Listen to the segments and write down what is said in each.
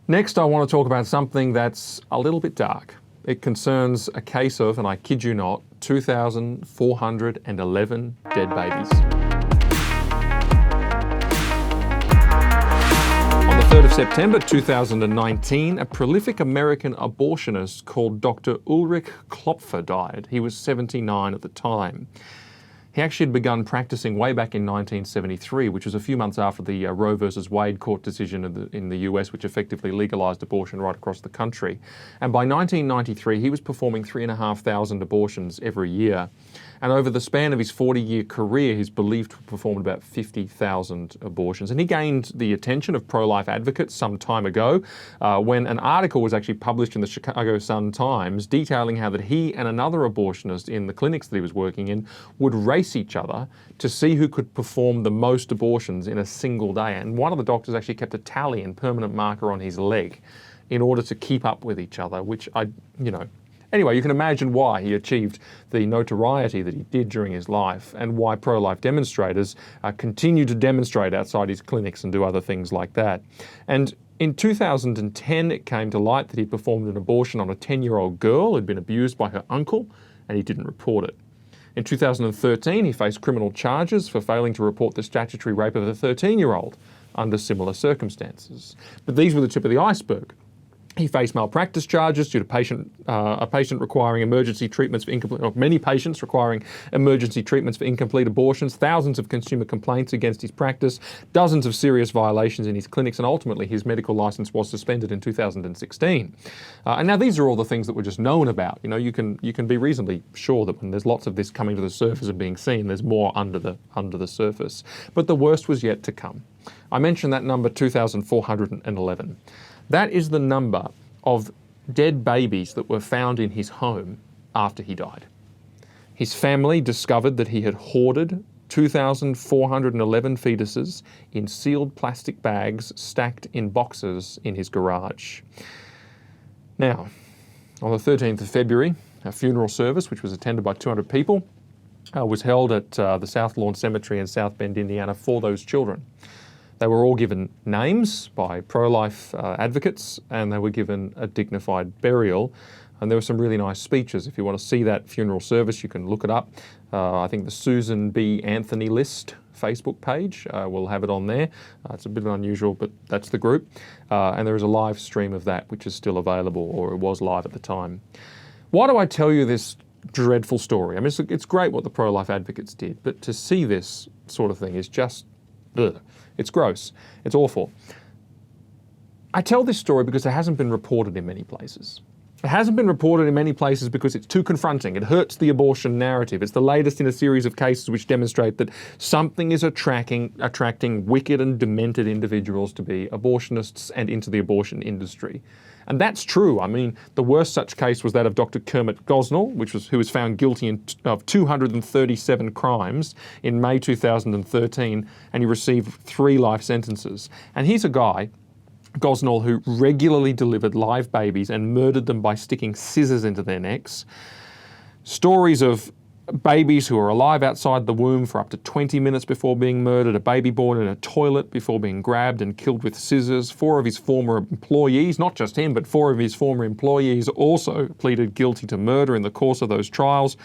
Next, I want to talk about something that's a little bit dark. It concerns a case of, and I kid you not, 2,411 dead babies. On the 3rd of September 2019, a prolific American abortionist called Dr. Ulrich Klopfer died. He was 79 at the time. He actually had begun practicing way back in 1973, which was a few months after the Roe versus Wade court decision in the US, which effectively legalized abortion right across the country. And by 1993, he was performing 3,500 abortions every year. And over the span of his 40-year career, he's believed to have performed about 50,000 abortions. And he gained the attention of pro-life advocates some time ago when an article was actually published in the Chicago Sun-Times detailing how that he and another abortionist in the clinics that he was working in would race each other to see who could perform the most abortions in a single day. And one of the doctors actually kept a tally and permanent marker on his leg in order to keep up with each other, which Anyway, you can imagine why he achieved the notoriety that he did during his life and why pro-life demonstrators continue to demonstrate outside his clinics and do other things like that. And in 2010, it came to light that he performed an abortion on a 10-year-old girl who had been abused by her uncle, and he didn't report it. In 2013, he faced criminal charges for failing to report the statutory rape of a 13-year-old under similar circumstances. But these were the tip of the iceberg. He faced malpractice charges due to a patient requiring emergency treatments for incomplete, or many patients requiring emergency treatments for incomplete abortions, thousands of consumer complaints against his practice, dozens of serious violations in his clinics, and ultimately his medical license was suspended in 2016. And now these are all the things that were just known about. You can be reasonably sure that when there's lots of this coming to the surface and being seen, there's more under the surface. But the worst was yet to come. I mentioned that number 2,411. That is the number of dead babies that were found in his home after he died. His family discovered that he had hoarded 2,411 fetuses in sealed plastic bags stacked in boxes in his garage. Now, on the 13th of February, a funeral service, which was attended by 200 people, was held at the South Lawn Cemetery in South Bend, Indiana, for those children. They were all given names by pro-life advocates, and they were given a dignified burial. And there were some really nice speeches. If you want to see that funeral service, you can look it up. I think the Susan B. Anthony List Facebook page will have it on there. It's a bit unusual, but that's the group. And there is a live stream of that, which is still available, or it was live at the time. Why do I tell you this dreadful story? I mean, it's great what the pro-life advocates did, but to see this sort of thing is just, ugh. It's gross. It's awful. I tell this story because it hasn't been reported in many places. It hasn't been reported in many places because it's too confronting. It hurts the abortion narrative. It's the latest in a series of cases which demonstrate that something is attracting wicked and demented individuals to be abortionists and into the abortion industry. And that's true. I mean, the worst such case was that of Dr. Kermit Gosnell, who was found guilty of 237 crimes in May 2013, and he received 3 life sentences. And he's a guy, Gosnell, who regularly delivered live babies and murdered them by sticking scissors into their necks. Stories of babies who are alive outside the womb for up to 20 minutes before being murdered, a baby born in a toilet before being grabbed and killed with scissors. 4 of his former employees, not just him, but 4 of his former employees also pleaded guilty to murder in the course of those trials.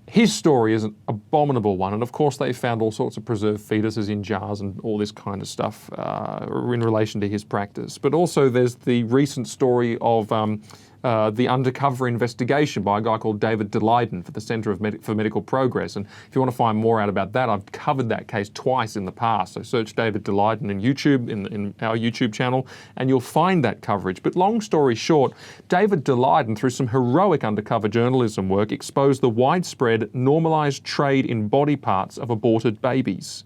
His story is an abominable one, and of course they found all sorts of preserved fetuses in jars and all this kind of stuff in relation to his practice. But also there's the recent story of the undercover investigation by a guy called David Daleiden for the Center for Medical Progress. And if you want to find more out about that, I've covered that case twice in the past. So search David Daleiden in YouTube, in our YouTube channel, and you'll find that coverage. But long story short, David Daleiden, through some heroic undercover journalism work, exposed the widespread normalized trade in body parts of aborted babies.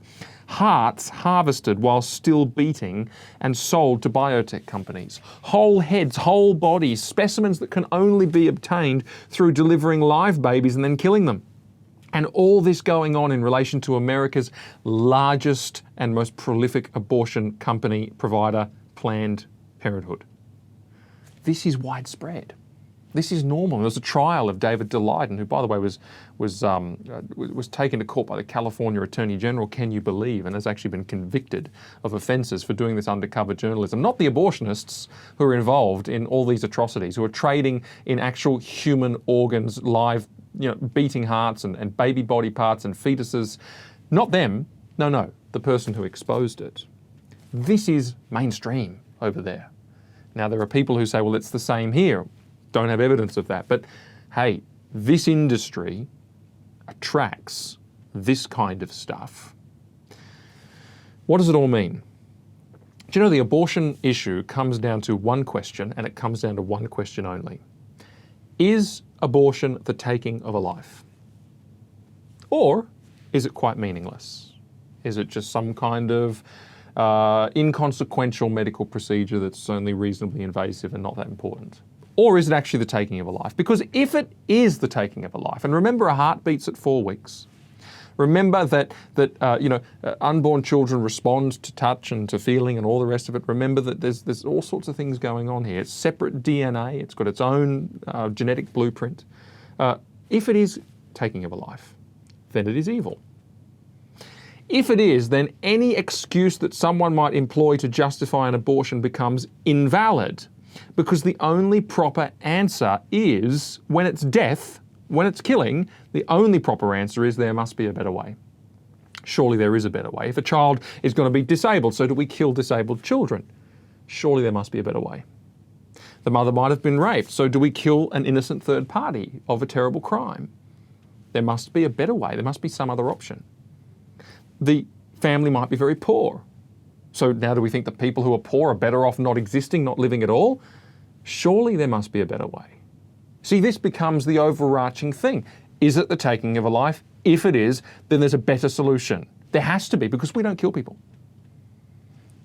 Hearts harvested while still beating and sold to biotech companies. Whole heads, whole bodies, specimens that can only be obtained through delivering live babies and then killing them. And all this going on in relation to America's largest and most prolific abortion company provider, Planned Parenthood. This is widespread. This is normal. There was a trial of David Daleiden, who, by the way, was taken to court by the California Attorney General, can you believe, and has actually been convicted of offences for doing this undercover journalism. Not the abortionists who are involved in all these atrocities, who are trading in actual human organs, live, beating hearts and baby body parts and fetuses. Not them. No, the person who exposed it. This is mainstream over there. Now, there are people who say, well, it's the same here. Don't have evidence of that. But hey, this industry attracts this kind of stuff. What does it all mean? Do you know the abortion issue comes down to one question, and it comes down to one question only. Is abortion the taking of a life? Or is it quite meaningless? Is it just some kind of inconsequential medical procedure that's only reasonably invasive and not that important? Or is it actually the taking of a life? Because if it is the taking of a life, and remember, a heart beats at 4 weeks. Remember that unborn children respond to touch and to feeling and all the rest of it. Remember that there's all sorts of things going on here. It's separate DNA. It's got its own genetic blueprint. If it is taking of a life, then it is evil. If it is, then any excuse that someone might employ to justify an abortion becomes invalid, because the only proper answer is, when it's death, when it's killing, the only proper answer is there must be a better way. Surely there is a better way. If a child is going to be disabled, so do we kill disabled children? Surely there must be a better way. The mother might have been raped, so do we kill an innocent third party of a terrible crime? There must be a better way. There must be some other option. The family might be very poor. So now do we think that people who are poor are better off not existing, not living at all? Surely there must be a better way. See, this becomes the overarching thing. Is it the taking of a life? If it is, then there's a better solution. There has to be, because we don't kill people.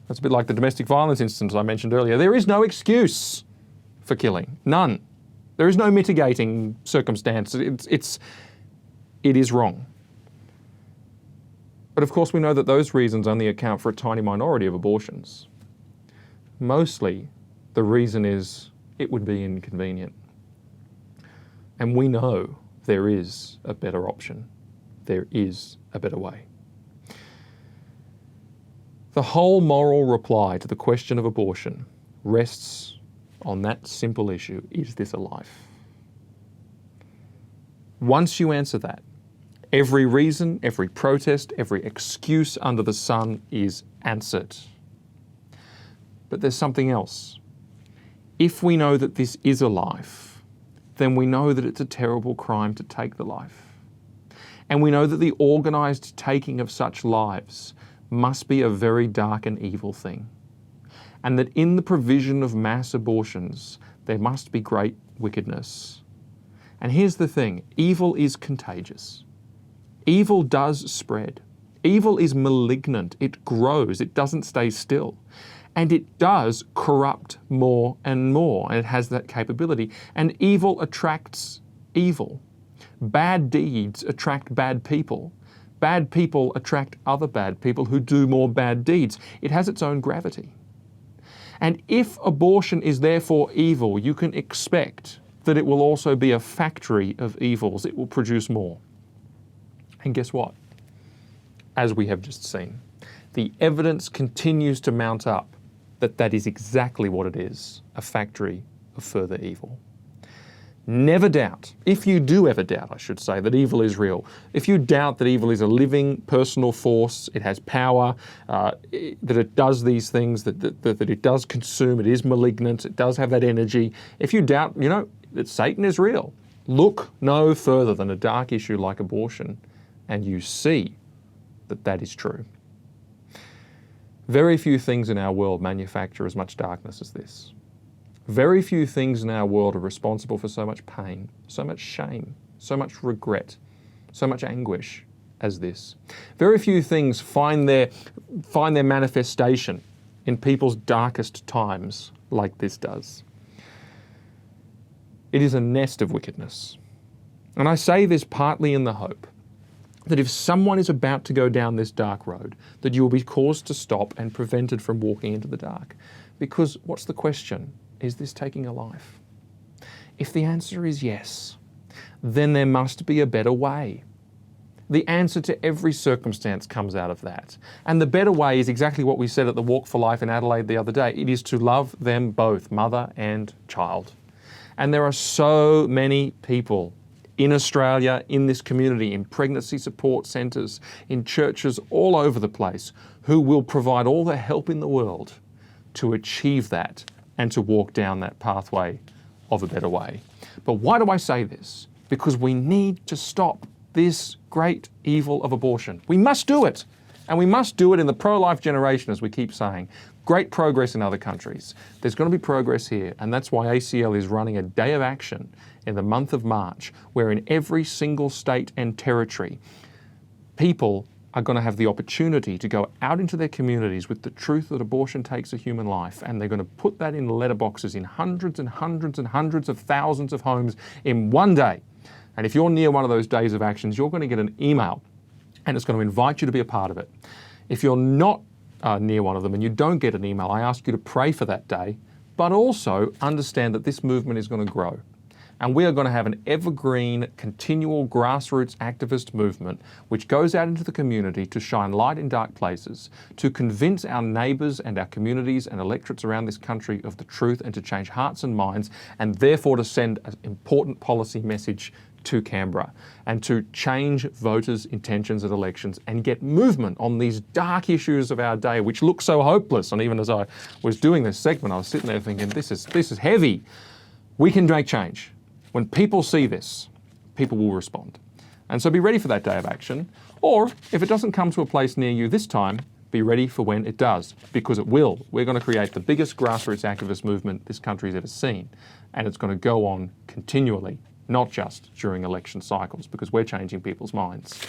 That's a bit like the domestic violence instance I mentioned earlier. There is no excuse for killing. None. There is no mitigating circumstance. It is wrong. But of course we know that those reasons only account for a tiny minority of abortions. Mostly the reason is it would be inconvenient. And we know there is a better option. There is a better way. The whole moral reply to the question of abortion rests on that simple issue: is this a life? Once you answer that, every reason, every protest, every excuse under the sun is answered. But there's something else. If we know that this is a life, then we know that it's a terrible crime to take the life. And we know that the organised taking of such lives must be a very dark and evil thing. And that in the provision of mass abortions, there must be great wickedness. And here's the thing: evil is contagious. Evil does spread. Evil is malignant. It grows. It doesn't stay still. And it does corrupt more and more. And it has that capability. And evil attracts evil. Bad deeds attract bad people. Bad people attract other bad people who do more bad deeds. It has its own gravity. And if abortion is therefore evil, you can expect that it will also be a factory of evils. It will produce more. And guess what? As we have just seen, the evidence continues to mount up that that is exactly what it is: a factory of further evil. Never doubt, if you do ever doubt, I should say, that evil is real, if you doubt that evil is a living personal force, it has power, that it does these things, that it does consume, it is malignant, it does have that energy, if you doubt, that Satan is real, look no further than a dark issue like abortion, and you see that that is true. Very few things in our world manufacture as much darkness as this. Very few things in our world are responsible for so much pain, so much shame, so much regret, so much anguish as this. Very few things find their manifestation in people's darkest times like this does. It is a nest of wickedness. And I say this partly in the hope that if someone is about to go down this dark road, that you will be caused to stop and prevented from walking into the dark. Because what's the question? Is this taking a life? If the answer is yes, then there must be a better way. The answer to every circumstance comes out of that. And the better way is exactly what we said at the Walk for Life in Adelaide the other day. It is to love them both, mother and child. And there are so many people in Australia, in this community, in pregnancy support centres, in churches all over the place, who will provide all the help in the world to achieve that and to walk down that pathway of a better way. But why do I say this? Because we need to stop this great evil of abortion. We must do it. And we must do it in the pro-life generation, as we keep saying. Great progress in other countries. There's going to be progress here, and that's why ACL is running a day of action in the month of March, where in every single state and territory, people are going to have the opportunity to go out into their communities with the truth that abortion takes a human life, and they're going to put that in letterboxes in hundreds and hundreds and hundreds of thousands of homes in one day. And if you're near one of those days of actions, you're going to get an email, and it's going to invite you to be a part of it. If you're not near one of them and you don't get an email, I ask you to pray for that day, but also understand that this movement is going to grow. And we are going to have an evergreen, continual grassroots activist movement which goes out into the community to shine light in dark places, to convince our neighbours and our communities and electorates around this country of the truth, and to change hearts and minds, and therefore to send an important policy message to Canberra, and to change voters' intentions at elections and get movement on these dark issues of our day, which look so hopeless. And even as I was doing this segment, I was sitting there thinking, this is heavy. We can make change. When people see this, people will respond. And so be ready for that day of action. Or if it doesn't come to a place near you this time, be ready for when it does, because it will. We're going to create the biggest grassroots activist movement this country's ever seen. And it's going to go on continually, not just during election cycles, because we're changing people's minds.